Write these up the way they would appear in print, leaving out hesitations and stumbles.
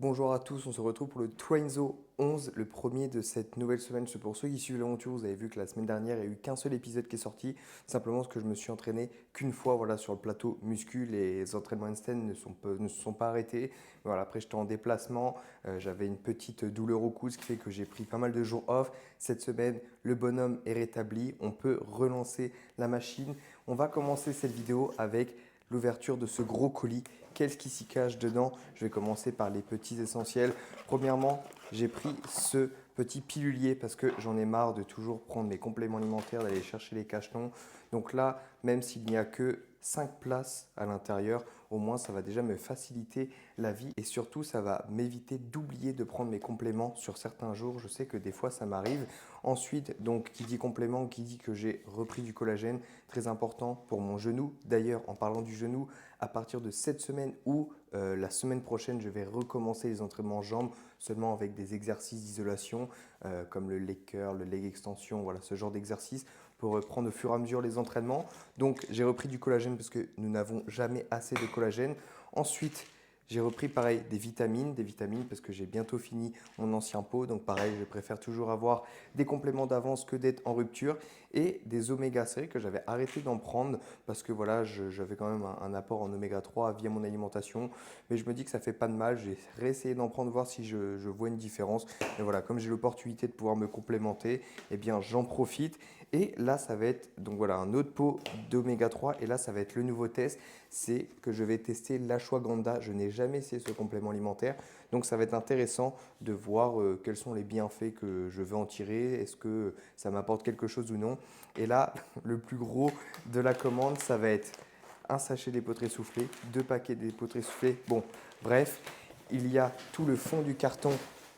Bonjour à tous, on se retrouve pour le Trainzo 11, le premier de cette nouvelle semaine. Pour ceux qui suivent l'aventure, vous avez vu que la semaine dernière, il n'y a eu qu'un seul épisode qui est sorti, simplement parce que je me suis entraîné qu'une fois voilà, sur le plateau muscu. Les entraînements handstand ne se sont pas arrêtés. Voilà, après, j'étais en déplacement, j'avais une petite douleur au cou, ce qui fait que j'ai pris pas mal de jours off. Cette semaine, le bonhomme est rétabli, on peut relancer la machine. On va commencer cette vidéo avec l'ouverture de ce gros colis. Qu'est-ce qui s'y cache dedans? Je vais commencer par les petits essentiels. Premièrement, j'ai pris ce petit pilulier parce que j'en ai marre de toujours prendre mes compléments alimentaires, d'aller chercher les cachetons. Donc là, même s'il n'y a que 5 places à l'intérieur, au moins ça va déjà me faciliter la vie et surtout ça va m'éviter d'oublier de prendre mes compléments sur certains jours. Je sais que des fois ça m'arrive. Ensuite, donc qui dit complément, qui dit que j'ai repris du collagène, très important pour mon genou. D'ailleurs, en parlant du genou, à partir de cette semaine ou la semaine prochaine, je vais recommencer les entraînements jambes seulement avec des exercices d'isolation comme le leg curl, le leg extension, voilà ce genre d'exercice pour reprendre au fur et à mesure les entraînements. Donc j'ai repris du collagène parce que nous n'avons jamais assez de collagène. Ensuite, j'ai repris pareil des vitamines parce que j'ai bientôt fini mon ancien pot. Donc pareil, je préfère toujours avoir des compléments d'avance que d'être en rupture et des oméga 3 que j'avais arrêté d'en prendre parce que voilà, j'avais quand même un apport en oméga 3 via mon alimentation. Mais je me dis que ça fait pas de mal. J'ai réessayé d'en prendre, voir si je vois une différence. Mais voilà, comme j'ai l'opportunité de pouvoir me complémenter, eh bien j'en profite. Et là, ça va être donc voilà, un autre pot d'oméga 3. Et là, ça va être le nouveau test. C'est que je vais tester l'ashwagandha. Je n'ai jamais essayé ce complément alimentaire. Donc, ça va être intéressant de voir quels sont les bienfaits que je veux en tirer. Est-ce que ça m'apporte quelque chose ou non? Et là, le plus gros de la commande, ça va être un sachet d'épeautrés soufflés, 2 paquets d'épeautrés soufflés. Bon, bref, il y a tout le fond du carton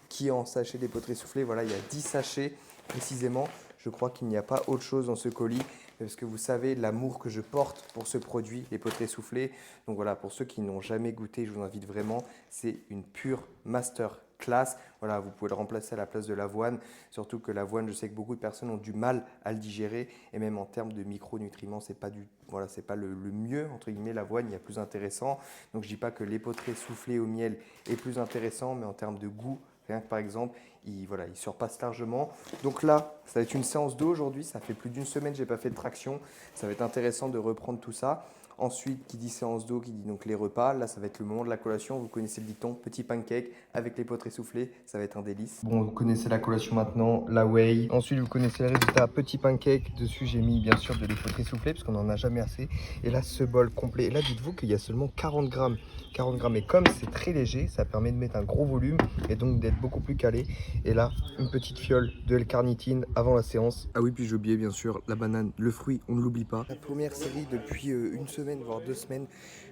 qui est en sachet d'épeautrés soufflés. Voilà, il y a 10 sachets précisément. Je crois qu'il n'y a pas autre chose dans ce colis parce que vous savez l'amour que je porte pour ce produit, les poteries soufflés. Donc voilà, pour ceux qui n'ont jamais goûté, je vous invite vraiment. C'est une pure master class. Voilà, vous pouvez le remplacer à la place de l'avoine. Surtout que l'avoine, je sais que beaucoup de personnes ont du mal à le digérer. Et même en termes de micronutriments, c'est pas voilà, c'est pas le mieux, entre guillemets, l'avoine, il y a plus intéressant. Donc je dis pas que l'épeautré soufflé au miel est plus intéressant, mais en termes de goût, rien que par exemple, voilà, il surpasse largement. Donc là, ça va être une séance d'eau aujourd'hui. Ça fait plus d'une semaine que je n'ai pas fait de traction. Ça va être intéressant de reprendre tout ça. Ensuite, qui dit séance d'eau, qui dit donc les repas. Là, ça va être le moment de la collation. Vous connaissez le dicton, petit pancake avec les potes essoufflés. Ça va être un délice. Bon, vous connaissez la collation maintenant, la whey. Ensuite, vous connaissez le résultat, petit pancake. Dessus, j'ai mis bien sûr de l'épeautré soufflé parce qu'on n'en a jamais assez. Et là, ce bol complet. Et là, dites-vous qu'il y a seulement 40 grammes. 40 grammes. Et comme c'est très léger, ça permet de mettre un gros volume et donc d'être beaucoup plus calé. Et là, une petite fiole de L-carnitine avant la séance. Ah oui, puis j'ai oublié bien sûr la banane, le fruit, on ne l'oublie pas. La première série depuis une semaine, voire 2 semaines,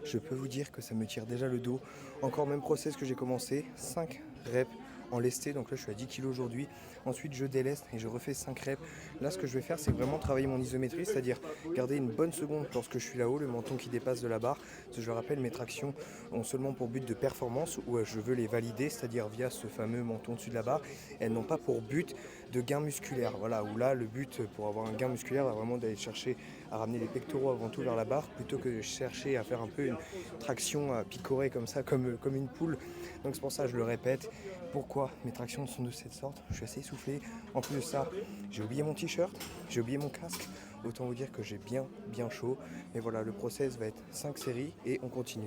je peux vous dire que ça me tire déjà le dos. Encore même process que j'ai commencé, 5 reps en lesté, donc là je suis à 10 kg aujourd'hui. Ensuite je déleste et je refais 5 reps. Là ce que je vais faire c'est vraiment travailler mon isométrie, c'est-à-dire garder une bonne seconde lorsque je suis là-haut, le menton qui dépasse de la barre. Parce que je rappelle, mes tractions ont seulement pour but de performance où je veux les valider, c'est-à-dire via ce fameux menton dessus de la barre. Elles n'ont pas pour but de gain musculaire. Voilà, où là le but pour avoir un gain musculaire va vraiment d'aller chercher à ramener les pectoraux avant tout vers la barre plutôt que de chercher à faire un peu une traction à picorer comme ça, comme une poule. Donc c'est pour ça que je le répète. Pourquoi mes tractions sont de cette sorte? Je suis assez essoufflé. En plus de ça, j'ai oublié mon t-shirt, j'ai oublié mon casque. Autant vous dire que j'ai bien chaud. Mais voilà, le process va être 5 séries et on continue.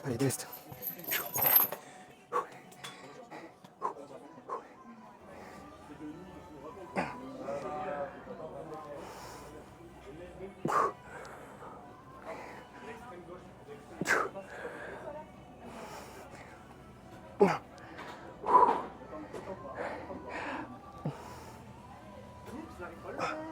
Allez, test.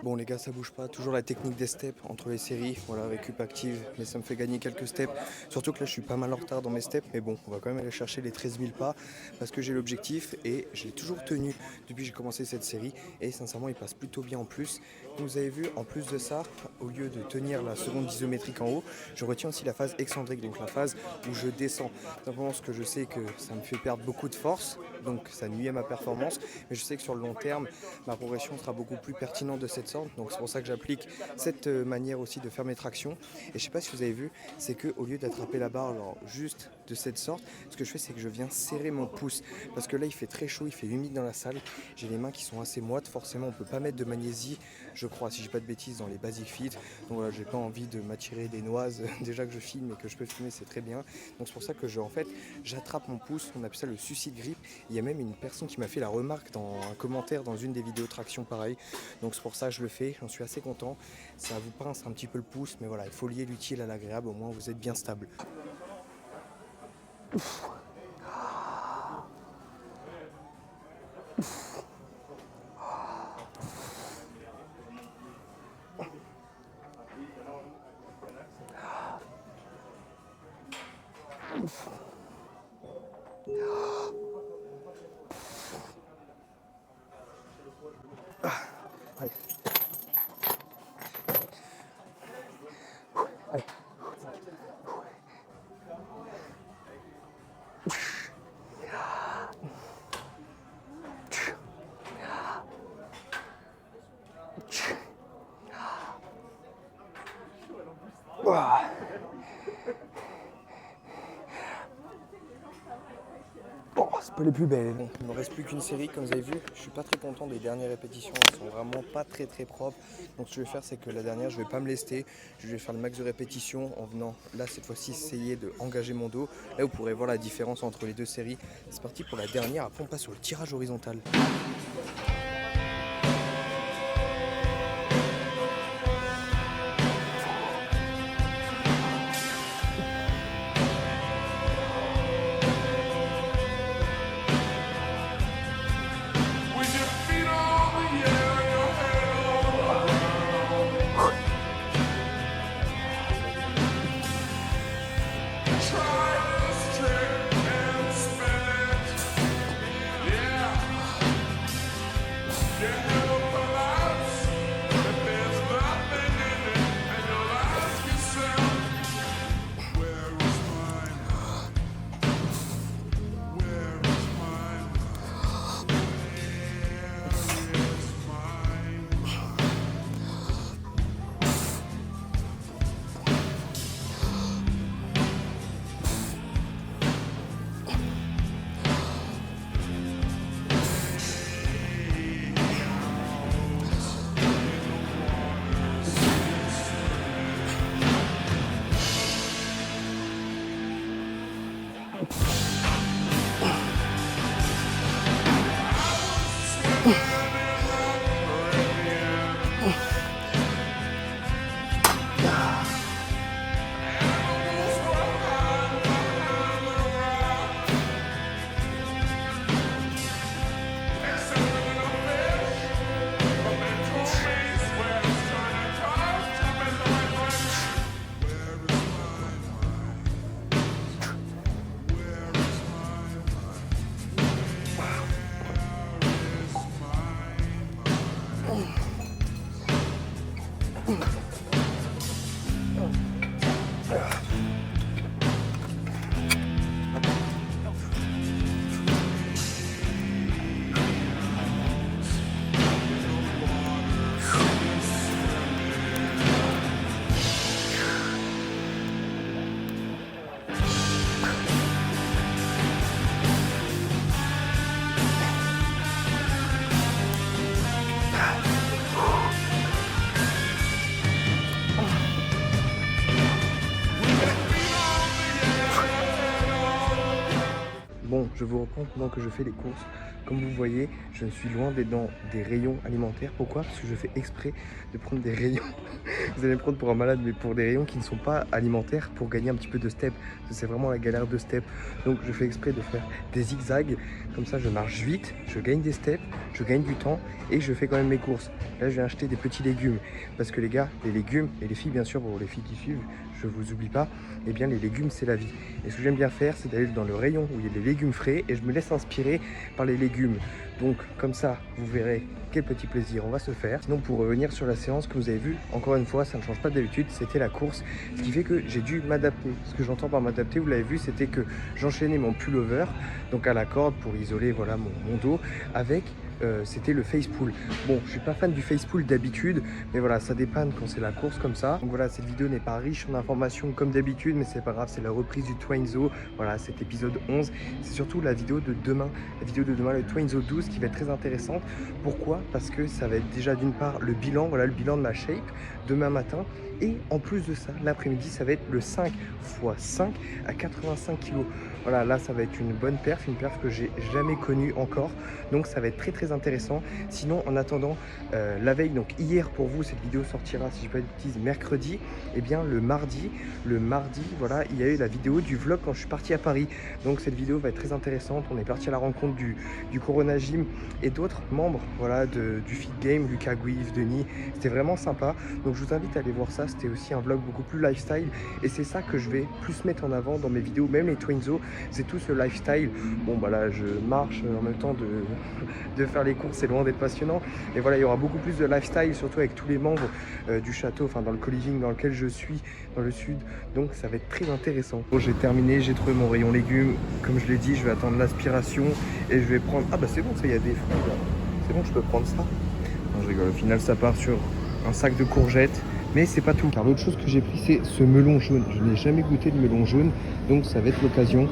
Bon, Bon les gars, ça bouge pas, toujours la technique des steps entre les séries, voilà, récup active, mais ça me fait gagner quelques steps. Surtout que là je suis pas mal en retard dans mes steps, mais bon, on va quand même aller chercher les 13 000 pas parce que j'ai l'objectif et j'ai toujours tenu depuis que j'ai commencé cette série et sincèrement il passe plutôt bien en plus. Comme vous avez vu, en plus de ça, au lieu de tenir la seconde isométrique en haut, je retiens aussi la phase excentrique, donc la phase où je descends. Simplement parce que je sais que ça me fait perdre beaucoup de force, donc ça nuit à ma performance, mais je sais que sur le long terme, ma progression sera beaucoup plus pertinente de cette sorte, donc c'est pour ça que j'applique cette manière aussi de faire mes tractions. Et je sais pas si vous avez vu, c'est que au lieu d'attraper la barre genre, juste de cette sorte, ce que je fais c'est que je viens serrer mon pouce, parce que là il fait très chaud, il fait humide dans la salle, j'ai les mains qui sont assez moites, forcément on peut pas mettre de magnésie, je crois, si j'ai pas de bêtises, dans les basic fit, donc voilà, j'ai pas envie de m'attirer des noises, déjà que je filme et que je peux filmer c'est très bien, donc c'est pour ça que j'attrape mon pouce, on appelle ça le suicide grip. Il y a même une personne qui m'a fait la remarque dans un commentaire dans une des vidéos traction pareil, donc c'est pour ça que je le fais, j'en suis assez content, ça vous pince un petit peu le pouce, mais voilà, il faut lier l'utile à l'agréable, au moins vous êtes bien stable. Ouf. Allez. Allez. Bon, c'est pas les plus belles. Bon, il me reste plus qu'une série, comme vous avez vu. Je suis pas très content des dernières répétitions. Elles sont vraiment pas très propres. Donc ce que je vais faire, c'est que la dernière, je vais pas me lester. Je vais faire le max de répétitions en venant là cette fois-ci essayer de engager mon dos. Là, vous pourrez voir la différence entre les deux séries. C'est parti pour la dernière. Après, on passe sur le tirage horizontal. Bon, je vous reprends pendant que je fais les courses. Comme vous voyez, je suis loin d'être dans des rayons alimentaires. Pourquoi? Parce que je fais exprès de prendre des rayons Vous allez me prendre pour un malade, mais pour des rayons qui ne sont pas alimentaires, pour gagner un petit peu de step. C'est vraiment la galère de step. Donc je fais exprès de faire des zigzags. Comme ça, je marche vite, je gagne des steps, je gagne du temps et je fais quand même mes courses. Là, je vais acheter des petits légumes. Parce que les gars, les légumes, et les filles bien sûr, pour les filles qui suivent, je vous oublie pas, eh bien les légumes c'est la vie. Et ce que j'aime bien faire, c'est d'aller dans le rayon où il y a les légumes frais et je me laisse inspirer par les légumes. Donc comme ça, vous verrez quel petit plaisir on va se faire. Sinon, pour revenir sur la séance que vous avez vue, encore une fois, ça ne change pas d'habitude, c'était la course, ce qui fait que j'ai dû m'adapter. Ce que j'entends par m'adapter, vous l'avez vu, c'était que j'enchaînais mon pullover, donc à la corde pour isoler voilà mon dos, avec c'était le face pull. Bon, je suis pas fan du face pull d'habitude, mais voilà, ça dépanne quand c'est la course comme ça. Donc voilà, cette vidéo n'est pas riche en informations comme d'habitude, mais c'est pas grave, c'est la reprise du Twainzo. Voilà, cet épisode 11. C'est surtout la vidéo de demain, le Twainzo 12, qui va être très intéressante. Pourquoi? Parce que ça va être déjà d'une part le bilan, voilà, le bilan de ma shape demain matin. Et en plus de ça, l'après-midi, ça va être le 5 x 5 à 85 kg. Voilà, là, ça va être une bonne perf, une perf que j'ai jamais connue encore. Donc, ça va être très, très intéressant. Sinon, en attendant, la veille, donc hier pour vous, cette vidéo sortira, si je ne dis pas de bêtises, mercredi. Et bien, le mardi, voilà, il y a eu la vidéo du vlog quand je suis parti à Paris. Donc, cette vidéo va être très intéressante. On est parti à la rencontre du Corona Gym et d'autres membres, voilà, du Fit Game, Lucas Guiv, Denis. C'était vraiment sympa. Donc, je vous invite à aller voir ça. C'était aussi un vlog beaucoup plus lifestyle. Et c'est ça que je vais plus mettre en avant dans mes vidéos, même les Twainzo. C'est tout ce lifestyle. Bon, bah là, je marche en même temps de faire les courses, c'est loin d'être passionnant. Et voilà, il y aura beaucoup plus de lifestyle, surtout avec tous les membres du château, enfin dans le co-living dans lequel je suis, dans le sud. Donc ça va être très intéressant. Bon, j'ai terminé, j'ai trouvé mon rayon légumes. Comme je l'ai dit, je vais attendre l'aspiration et je vais prendre... Ah bah c'est bon, ça, il y a des fruits là. C'est bon, je peux prendre ça. Non, je rigole. Au final, ça part sur un sac de courgettes. Mais c'est pas tout. Car l'autre chose que j'ai pris, c'est ce melon jaune. Je n'ai jamais goûté de melon jaune, donc ça va être l'occasion.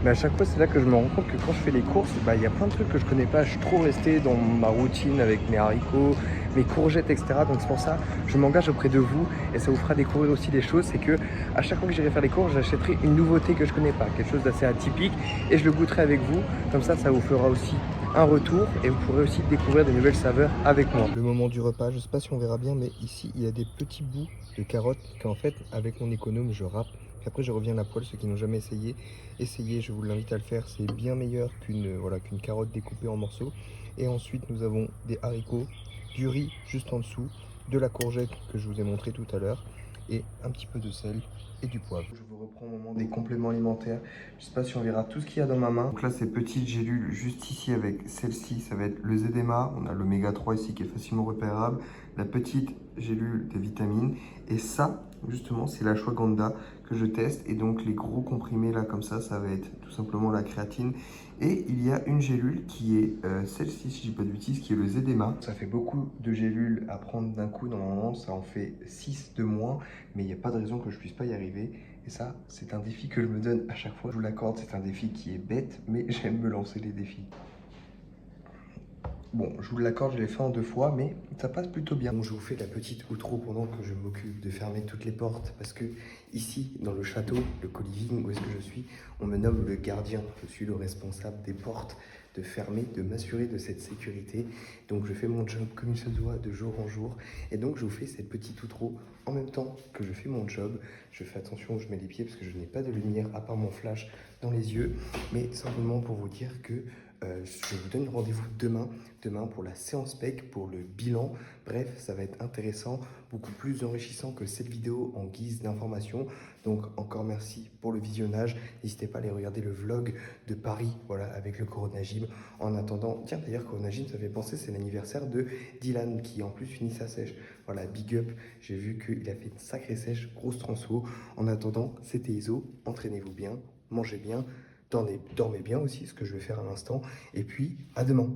Mais à chaque fois, c'est là que je me rends compte que quand je fais les courses, il y a plein de trucs que je connais pas. Je suis trop resté dans ma routine avec mes haricots, mes courgettes, etc. Donc c'est pour ça que je m'engage auprès de vous et ça vous fera découvrir aussi des choses. C'est que à chaque fois que j'irai faire les courses, j'achèterai une nouveauté que je connais pas, quelque chose d'assez atypique et je le goûterai avec vous. Comme ça vous fera aussi un retour et vous pourrez aussi découvrir des nouvelles saveurs avec moi. Le moment du repas, je sais pas si on verra bien, mais ici il y a des petits bouts de carottes qu'en fait avec mon économe je râpe. Puis après je reviens à la poêle, ceux qui n'ont jamais essayé, essayez, je vous l'invite à le faire, c'est bien meilleur qu'une carotte découpée en morceaux. Et ensuite nous avons des haricots, du riz juste en dessous, de la courgette que je vous ai montré tout à l'heure et un petit peu de sel et du poivre. Je vous reprends au moment des compléments alimentaires. Je ne sais pas si on verra tout ce qu'il y a dans ma main. Donc là, ces petites gélules juste ici avec celle-ci, ça va être le ZMA. On a l'oméga 3 ici qui est facilement repérable. La petite gélule des vitamines. Et ça, justement, c'est l'ashwagandha que je teste. Et donc, les gros comprimés là, comme ça va être tout simplement la créatine. Et il y a une gélule qui est celle-ci, si je dis pas de bêtises, qui est le ZMA. Ça fait beaucoup de gélules à prendre d'un coup. Normalement, ça en fait 6 de moins. Mais il n'y a pas de raison que je puisse pas y arriver. Et ça, c'est un défi que je me donne à chaque fois. Je vous l'accorde, c'est un défi qui est bête, mais j'aime me lancer les défis. Bon, je vous l'accorde, je l'ai fait en 2 fois, mais ça passe plutôt bien. Donc je vous fais la petite outro pendant que je m'occupe de fermer toutes les portes. Parce que ici, dans le château, le co-living, où est-ce que je suis, on me nomme le gardien. Je suis le responsable des portes, de fermer, de m'assurer de cette sécurité. Donc je fais mon job comme il se doit de jour en jour. Et donc je vous fais cette petite outro en même temps que je fais mon job. Je fais attention où je mets les pieds parce que je n'ai pas de lumière à part mon flash dans les yeux. Mais simplement pour vous dire que je vous donne rendez-vous demain pour la séance PEC, pour le bilan. Bref, ça va être intéressant, beaucoup plus enrichissant que cette vidéo en guise d'information. Donc encore merci pour le visionnage. N'hésitez pas à aller regarder le vlog de Paris, voilà, avec le Corona Gym. En attendant, tiens d'ailleurs Corona Gym, ça fait penser, c'est l'anniversaire de Dylan qui en plus finit sa sèche. Voilà, big up, j'ai vu qu'il a fait une sacrée sèche, grosse transfo. En attendant, c'était Iso, entraînez-vous bien, mangez bien. Dormez bien aussi, ce que je vais faire à l'instant. Et puis, à demain.